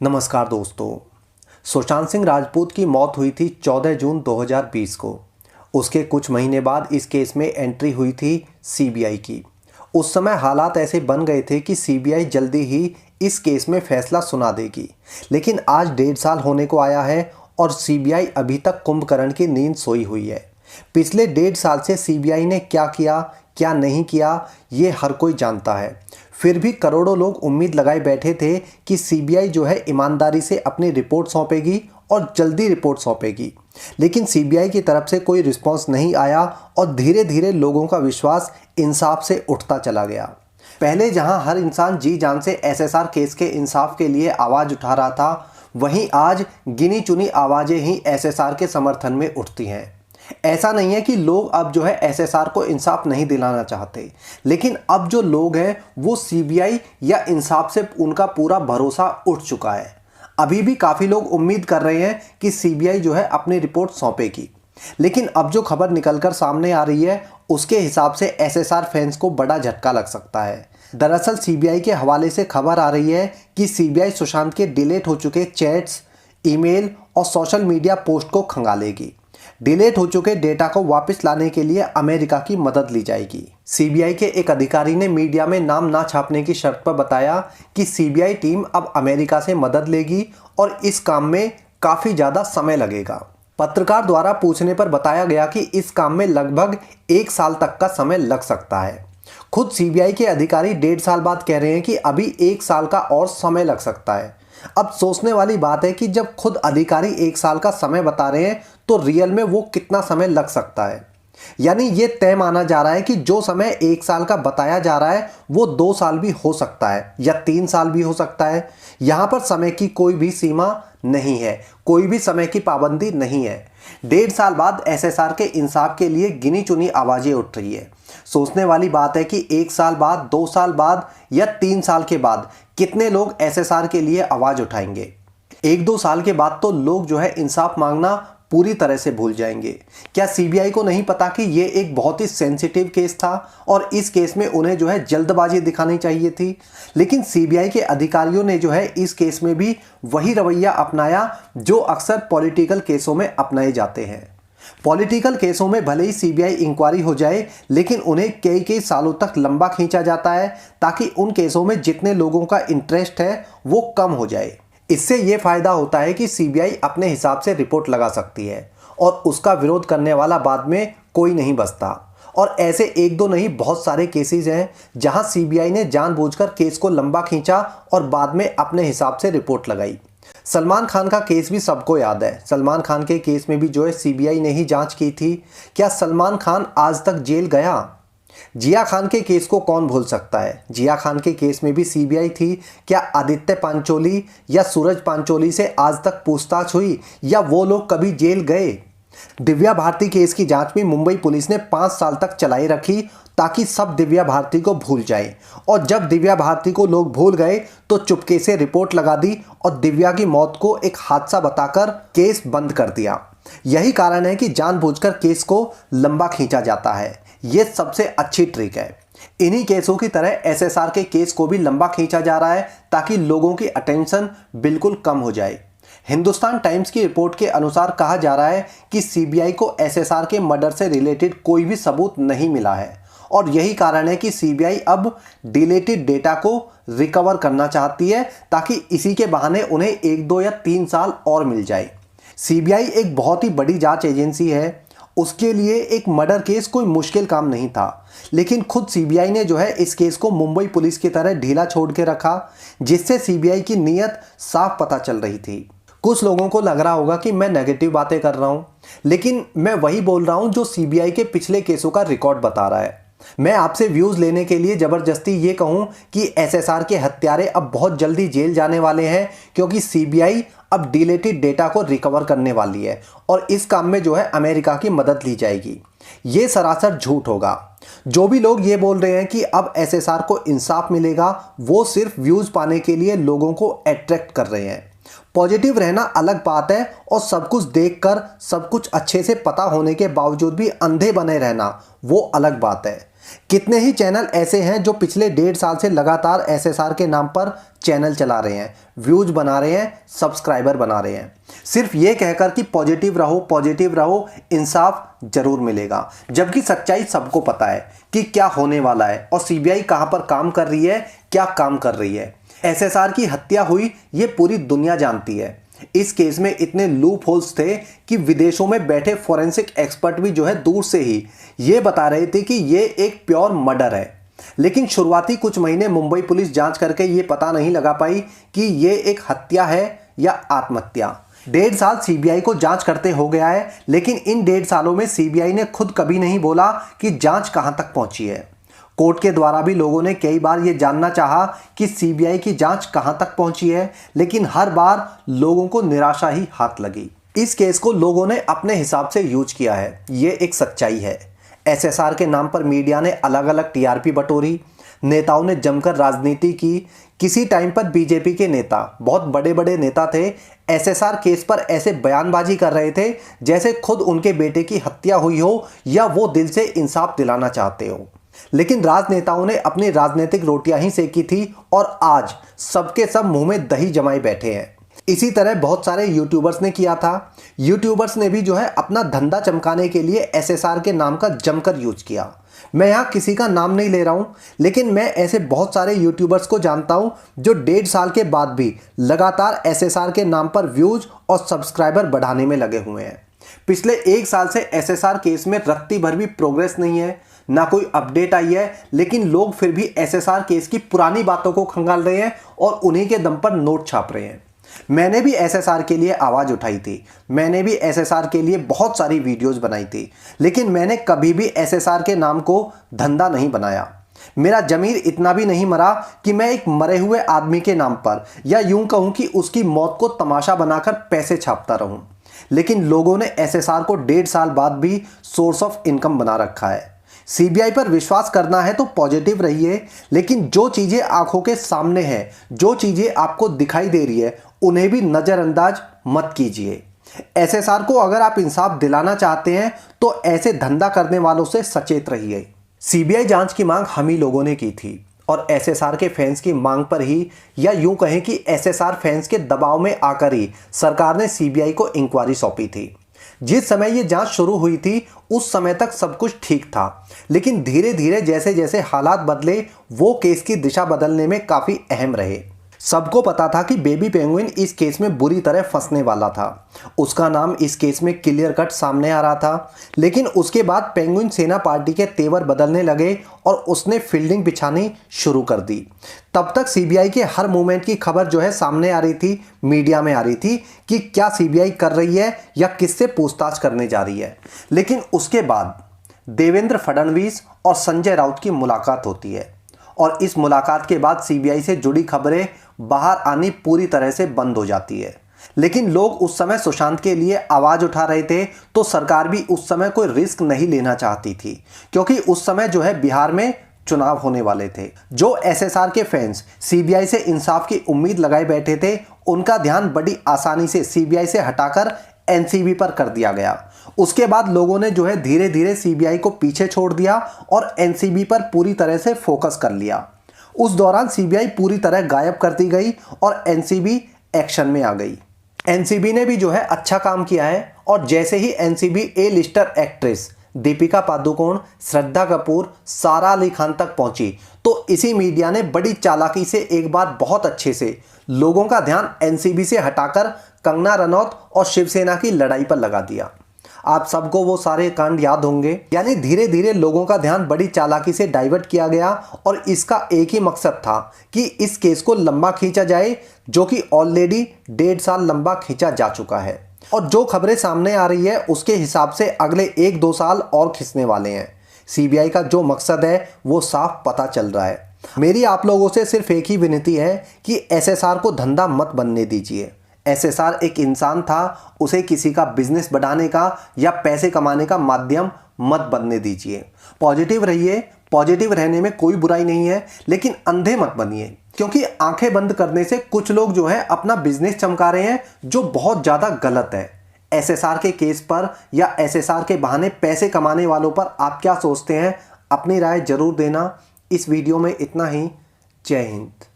नमस्कार दोस्तों। सुशांत सिंह राजपूत की मौत हुई थी 14 जून 2020 को। उसके कुछ महीने बाद इस केस में एंट्री हुई थी सीबीआई की। उस समय हालात ऐसे बन गए थे कि सीबीआई जल्दी ही इस केस में फैसला सुना देगी, लेकिन आज 1.5 साल होने को आया है और सीबीआई अभी तक कुंभकर्ण की नींद सोई हुई है। पिछले 1.5 साल से सीबीआई ने क्या किया क्या नहीं किया ये हर कोई जानता है। फिर भी करोड़ों लोग उम्मीद लगाए बैठे थे कि सीबीआई जो है ईमानदारी से अपनी रिपोर्ट सौंपेगी और जल्दी रिपोर्ट सौंपेगी, लेकिन सीबीआई की तरफ से कोई रिस्पांस नहीं आया और धीरे धीरे लोगों का विश्वास इंसाफ से उठता चला गया। पहले जहां हर इंसान जी जान से एसएसआर केस के इंसाफ के लिए आवाज़ उठा रहा था, वहीं आज गिनी चुनी आवाज़ें ही एसएसआर के समर्थन में उठती हैं। ऐसा नहीं है कि लोग अब जो है एसएसआर को इंसाफ नहीं दिलाना चाहते, लेकिन अब जो लोग हैं वो सीबीआई या इंसाफ से उनका पूरा भरोसा उठ चुका है। अभी भी काफ़ी लोग उम्मीद कर रहे हैं कि सीबीआई जो है अपनी रिपोर्ट सौंपेगी, लेकिन अब जो खबर निकलकर सामने आ रही है उसके हिसाब से एसएसआर फैंस को बड़ा झटका लग सकता है। दरअसल सीबीआई के हवाले से खबर आ रही है कि सीबीआई सुशांत के डिलीट हो चुके चैट्स, ईमेल और सोशल मीडिया पोस्ट को खंगालेगी। डिलीट हो चुके डेटा को वापस लाने के लिए अमेरिका की मदद ली जाएगी। सीबीआई के एक अधिकारी ने मीडिया में नाम ना छापने की शर्त पर बताया कि सीबीआई टीम अब अमेरिका से मदद लेगी और इस काम में काफ़ी ज़्यादा समय लगेगा। पत्रकार द्वारा पूछने पर बताया गया कि इस काम में लगभग 1 साल तक का समय लग सकता है। खुद सीबीआई के अधिकारी 1.5 साल बाद कह रहे हैं कि अभी 1 साल का और समय लग सकता है। अब सोचने वाली बात है कि जब खुद अधिकारी 1 साल का समय बता रहे हैं तो रियल में वो कितना समय लग सकता है। यानी ये तय माना जा रहा है कि जो समय 1 साल का बताया जा रहा है वो 2 साल भी हो सकता है या 3 साल भी हो सकता है। यहाँ पर समय की कोई भी सीमा नहीं है, कोई भी समय की पाबंदी नहीं है। 1.5 साल बाद एसएसआर के इंसाफ के लिए गिनी चुनी आवाज़ें उठ रही है। सोचने वाली बात है कि 1 साल बाद, 2 साल बाद या 3 साल के बाद कितने लोग एसएसआर के लिए आवाज़ उठाएंगे। 1-2 साल के बाद तो लोग जो है इंसाफ मांगना पूरी तरह से भूल जाएंगे। क्या सीबीआई को नहीं पता कि ये एक बहुत ही सेंसिटिव केस था और इस केस में उन्हें जो है जल्दबाजी दिखानी चाहिए थी। लेकिन सीबीआई के अधिकारियों ने जो है इस केस में भी वही रवैया अपनाया जो अक्सर पॉलिटिकल केसों में अपनाए जाते हैं। पॉलिटिकल केसों में भले ही सीबीआई इंक्वायरी हो जाए, लेकिन उन्हें कई कई सालों तक लंबा खींचा जाता है ताकि उन केसों में जितने लोगों का इंटरेस्ट है वो कम हो जाए। इससे ये फायदा होता है कि सीबीआई अपने हिसाब से रिपोर्ट लगा सकती है और उसका विरोध करने वाला बाद में कोई नहीं बचता। और ऐसे 1-2 नहीं, बहुत सारे केसेस हैं जहां सीबीआई ने जानबूझकर केस को लंबा खींचा और बाद में अपने हिसाब से रिपोर्ट लगाई। सलमान खान का केस भी सबको याद है। सलमान खान के केस में भी जो है सीबीआई ने ही जांच की थी। क्या सलमान खान आज तक जेल गया? जिया खान के केस को कौन भूल सकता है? जिया खान के केस में भी सीबीआई थी। क्या आदित्य पांचोली या सूरज पांचोली से आज तक पूछताछ हुई या वो लोग कभी जेल गए? दिव्या भारती केस की जांच में मुंबई पुलिस ने 5 साल तक चलाई रखी ताकि सब दिव्या भारती को भूल जाए, और जब दिव्या भारती को लोग भूल गए तो चुपके से रिपोर्ट लगा दी और दिव्या की मौत को एक हादसा बताकर केस बंद कर दिया। यही कारण है कि जानबूझकर केस को लंबा खींचा जाता है। ये सबसे अच्छी ट्रिक है। इन्हीं केसों की तरह एसएसआर के केस को भी लंबा खींचा जा रहा है ताकि लोगों की अटेंशन बिल्कुल कम हो जाए। हिंदुस्तान टाइम्स की रिपोर्ट के अनुसार कहा जा रहा है कि सीबीआई को एसएसआर के मर्डर से रिलेटेड कोई भी सबूत नहीं मिला है और यही कारण है कि सीबीआई अब डिलीटेड डेटा को रिकवर करना चाहती है ताकि इसी के बहाने उन्हें 1-2 या 3 साल और मिल जाए। सीबीआई एक बहुत ही बड़ी जांच एजेंसी है, उसके लिए एक मर्डर केस कोई मुश्किल काम नहीं था, लेकिन खुद सीबीआई ने जो है इस केस को मुंबई पुलिस की तरह ढीला छोड़ के रखा, जिससे सीबीआई की नीयत साफ पता चल रही थी। कुछ लोगों को लग रहा होगा कि मैं नेगेटिव बातें कर रहा हूं, लेकिन मैं वही बोल रहा हूं जो सीबीआई के पिछले केसों का रिकॉर्ड बता रहा है। मैं आपसे व्यूज लेने के लिए जबरदस्ती ये कहूं कि एसएसआर के हत्यारे अब बहुत जल्दी जेल जाने वाले हैं, क्योंकि सीबीआई अब डिलीटेड डेटा को रिकवर करने वाली है और इस काम में जो है अमेरिका की मदद ली जाएगी। ये सरासर झूठ होगा। जो भी लोग ये बोल रहे हैं कि अब एसएसआर को इंसाफ मिलेगा, वो सिर्फ व्यूज पाने के लिए लोगों को अट्रैक्ट कर रहे हैं। पॉजिटिव रहना अलग बात है और सब कुछ देखकर, सब कुछ अच्छे से पता होने के बावजूद भी अंधे बने रहना वो अलग बात है। कितने ही चैनल ऐसे हैं जो पिछले 1.5 साल से लगातार एसएसआर के नाम पर चैनल चला रहे हैं, व्यूज बना रहे हैं, सब्सक्राइबर बना रहे हैं, सिर्फ ये कहकर कि पॉजिटिव रहो, इंसाफ जरूर मिलेगा। जबकि सच्चाई सबको पता है कि क्या होने वाला है और सीबीआई कहां पर काम कर रही है, क्या काम कर रही है। एसएसआर की हत्या हुई ये पूरी दुनिया जानती है। इस केस में इतने लूप होल्स थे कि विदेशों में बैठे फॉरेंसिक एक्सपर्ट भी जो है दूर से ही ये बता रहे थे कि ये एक प्योर मर्डर है। लेकिन शुरुआती कुछ महीने मुंबई पुलिस जांच करके ये पता नहीं लगा पाई कि ये एक हत्या है या आत्महत्या। 1.5 साल सीबीआई को जांच करते हो गया है, लेकिन इन 1.5 सालों में सीबीआई ने खुद कभी नहीं बोला कि जांच कहां तक पहुंची है। कोर्ट के द्वारा भी लोगों ने कई बार यह जानना चाहा कि सीबीआई की जांच कहां तक पहुंची है, लेकिन हर बार लोगों को निराशा ही हाथ लगी। इस केस को लोगों ने अपने हिसाब से यूज किया है, ये एक सच्चाई है। एसएसआर के नाम पर मीडिया ने अलग अलग टीआरपी बटोरी, नेताओं ने जमकर राजनीति की। किसी टाइम पर बीजेपी के नेता, बहुत बड़े बड़े नेता थे, एसएसआर केस पर ऐसे बयानबाजी कर रहे थे जैसे खुद उनके बेटे की हत्या हुई हो या वो दिल से इंसाफ दिलाना चाहते हो। लेकिन राजनेताओं ने अपनी राजनीतिक रोटियां ही सेकी थी और आज सबके सब मुंह में दही जमाए बैठे हैं। इसी तरह बहुत सारे यूट्यूबर्स ने किया था। यूट्यूबर्स ने भी जो है अपना धंधा चमकाने के लिए एसएसआर के नाम का जमकर यूज किया। मैं यहाँ किसी का नाम नहीं ले रहा हूँ, लेकिन मैं ऐसे बहुत सारे यूट्यूबर्स को जानता हूँ जो 1.5 साल के बाद भी लगातार एसएसआर के नाम पर व्यूज और सब्सक्राइबर बढ़ाने में लगे हुए हैं। पिछले 1 साल से एसएसआर केस में रत्ती भर भी प्रोग्रेस नहीं है, ना कोई अपडेट आई है, लेकिन लोग फिर भी एसएसआर केस की पुरानी बातों को खंगाल रहे हैं और उन्हीं के दम पर नोट छाप रहे हैं। मैंने भी एसएसआर के लिए आवाज उठाई थी, मैंने भी एसएसआर के लिए बहुत सारी वीडियोस बनाई थी, लेकिन मैंने कभी भी एसएसआर के नाम को धंधा नहीं बनाया। मेरा जमीर इतना भी नहीं मरा कि मैं एक मरे हुए आदमी के नाम पर, या यूं कहूं कि उसकी मौत को तमाशा बनाकर पैसे छापता रहूं। लेकिन लोगों ने एसएसआर को 1.5 साल बाद भी सोर्स ऑफ इनकम बना रखा है। सीबीआई पर विश्वास करना है तो पॉजिटिव रहिए, लेकिन जो चीजें आंखों के सामने हैं, जो चीजें आपको दिखाई दे रही है, उन्हें भी नजरअंदाज मत कीजिए। एसएसआर को अगर आप इंसाफ दिलाना चाहते हैं तो ऐसे धंधा करने वालों से सचेत रहिए। सीबीआई जांच की मांग हम ही लोगों ने की थी और एसएसआर के फैंस की मांग पर ही, या यूं कहें कि एसएसआर फैंस के दबाव में आकर ही सरकार ने सीबीआई को इंक्वायरी सौंपी थी। जिस समय ये जांच शुरू हुई थी उस समय तक सब कुछ ठीक था, लेकिन धीरे धीरे जैसे जैसे हालात बदले वो केस की दिशा बदलने में काफ़ी अहम रहे। सबको पता था कि बेबी पेंगुइन इस केस में बुरी तरह फंसने वाला था। उसका नाम इस केस में क्लियर कट सामने आ रहा था, लेकिन उसके बाद पेंगुइन सेना पार्टी के तेवर बदलने लगे और उसने फील्डिंग बिछानी शुरू कर दी। तब तक सीबीआई के हर मूवमेंट की खबर जो है सामने आ रही थी, मीडिया में आ रही थी कि क्या सीबीआई कर रही है या किससे पूछताछ करने जा रही है। लेकिन उसके बाद देवेंद्र फडणवीस और संजय राउत की मुलाकात होती है और इस मुलाकात के बाद सीबीआई से जुड़ी खबरें बाहर आनी पूरी तरह से बंद हो जाती है। लेकिन लोग उस समय सुशांत के लिए आवाज उठा रहे थे, तो सरकार भी उस समय कोई रिस्क नहीं लेना चाहती थी, क्योंकि उस समय जो है बिहार में चुनाव होने वाले थे। जो एसएसआर के फैंस सीबीआई से इंसाफ की उम्मीद लगाए बैठे थे, उनका ध्यान बड़ी आसानी से सीबीआई से हटाकर एनसीबी पर कर दिया गया। उसके बाद लोगों ने जो है धीरे धीरे सीबीआई को पीछे छोड़ दिया और एनसीबी पर पूरी तरह से फोकस कर लिया। उस दौरान सीबीआई पूरी तरह गायब कर दी गई और एनसीबी एक्शन में आ गई। एनसीबी ने भी जो है अच्छा काम किया है और जैसे ही एनसीबी ए लिस्टर एक्ट्रेस दीपिका पादुकोण, श्रद्धा कपूर, सारा अली खान तक पहुंची, तो इसी मीडिया ने बड़ी चालाकी से एक बार बहुत अच्छे से लोगों का ध्यान एनसीबी से हटाकर कंगना रनौत और शिवसेना की लड़ाई पर लगा दिया। आप सबको वो सारे कांड याद होंगे। यानी धीरे धीरे लोगों का ध्यान बड़ी चालाकी से डाइवर्ट किया गया और इसका एक ही मकसद था कि इस केस को लंबा खींचा जाए, जो कि ऑलरेडी 1.5 साल लंबा खींचा जा चुका है। और जो खबरें सामने आ रही है उसके हिसाब से अगले 1-2 साल और खींचने वाले हैं। सीबीआई का जो मकसद है वो साफ पता चल रहा है। मेरी आप लोगों से सिर्फ एक ही विनती है कि एसएसआर को धंधा मत बनने दीजिए। एसएसआर एक इंसान था, उसे किसी का बिजनेस बढ़ाने का या पैसे कमाने का माध्यम मत बनने दीजिए। पॉजिटिव रहिए, पॉजिटिव रहने में कोई बुराई नहीं है, लेकिन अंधे मत बनिए, क्योंकि आंखें बंद करने से कुछ लोग जो है अपना बिजनेस चमका रहे हैं, जो बहुत ज़्यादा गलत है। एसएसआर के केस पर या एसएसआर के बहाने पैसे कमाने वालों पर आप क्या सोचते हैं, अपनी राय ज़रूर देना। इस वीडियो में इतना ही। जय हिंद।